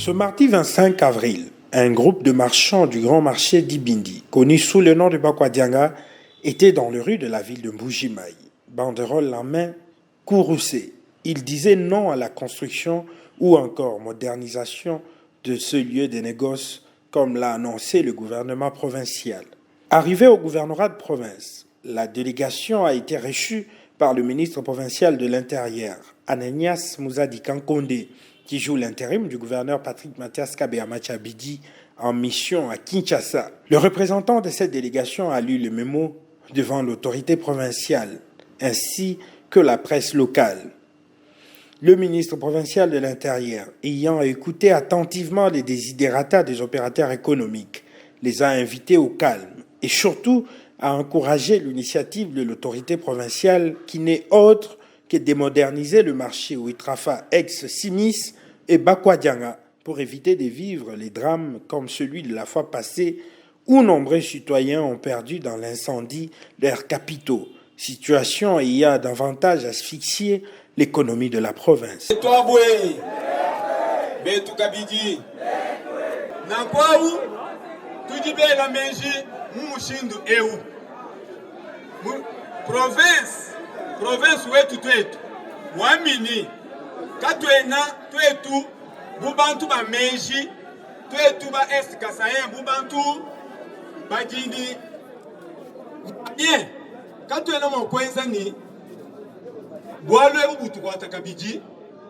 Ce mardi 25 avril, un groupe de marchands du grand marché d'Ibindi, connu sous le nom de Bakwadianga, était dans les rues de la ville de Mbujimayi. Banderole en main, courroucés. Ils disaient non à la construction ou encore modernisation de ce lieu de négoce, comme l'a annoncé le gouvernement provincial. Arrivé au gouvernorat de province, la délégation a été reçue par le ministre provincial de l'Intérieur, Ananias Mouzadi Kankonde, qui joue l'intérim du gouverneur Patrick Mathias Kabea-Machabidi en mission à Kinshasa. Le représentant de cette délégation a lu le mémo devant l'autorité provinciale, ainsi que la presse locale. Le ministre provincial de l'Intérieur, ayant écouté attentivement les desiderata des opérateurs économiques, les a invités au calme et surtout a encouragé l'initiative de l'autorité provinciale qui n'est autre que de moderniser le marché Ouitrafa ex-Simis et Bakwadianga pour éviter de vivre les drames comme celui de la fois passée où nombreux citoyens ont perdu dans l'incendie leurs capitaux, situation ayant davantage asphyxié l'économie de la province. Province wetu wamini katwena twetu bubantu ba meji twetu ba est kasayen bubantu bajindi bien katwena mo kwenza ni bwalwe bubutu kwa takabiji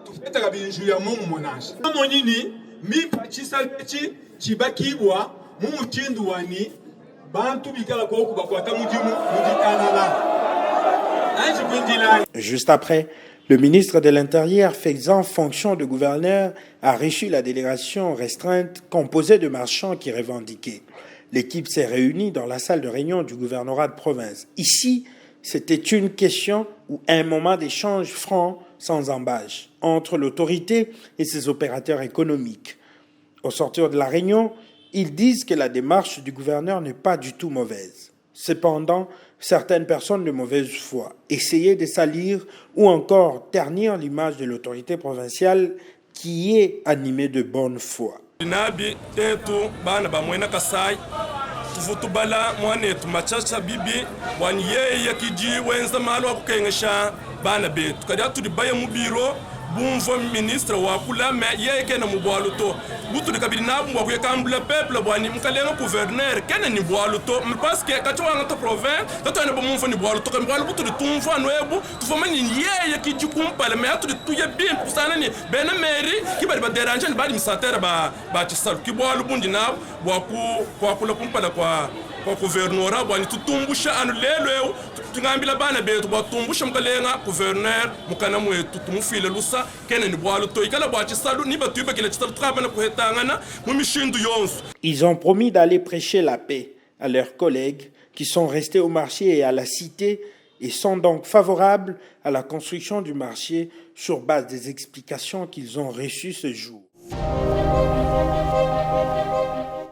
tufeta kabinju ya mumu monaje monini mi pachisa lechi chibakibwa mumu chindu wani bantu bikala ko kubakwata mujimu mujikanala. Juste après, le ministre de l'Intérieur, faisant fonction de gouverneur, a reçu la délégation restreinte composée de marchands qui revendiquaient. L'équipe s'est réunie dans la salle de réunion du gouvernorat de province. Ici, c'était une question ou un moment d'échange franc, sans embâche, entre l'autorité et ses opérateurs économiques. Au sortir de la réunion, ils disent que la démarche du gouverneur n'est pas du tout mauvaise. Cependant, certaines personnes de mauvaise foi essayaient de salir ou encore ternir l'image de l'autorité provinciale qui est animée de bonne foi. Bumvo ministre wa kula me ye kena mubwalu to butu kabiri na bumwa ku kambula peuple bwani mkalenga gouverneur kena ni bwalu to parce que katwa ngata province tato ne bumvo ni bwalu to kambwalu butu tumvo anoebu tufoma ni ye ki jikumpala me atu tuye bien kusana ni bena mairie ki bali ba déranger ni bali misatera ba tisalu ki bwalu bundi na bwa ku kwa kula kumpala kwa gouverneur bwani tutumbusha anu lelo tungambila bana betu batumbusha mkalenga gouverneur mukana mwetu tumufile lusa kene ni bwalu to ikala bwachi salu ni batuiba kile tsalu trabana kuhetangana mu mishindu yonsu. Ils ont promis d'aller prêcher la paix à leurs collègues qui sont restés au marché et à la cité et sont donc favorables à la construction du marché sur base des explications qu'ils ont reçues ce jour.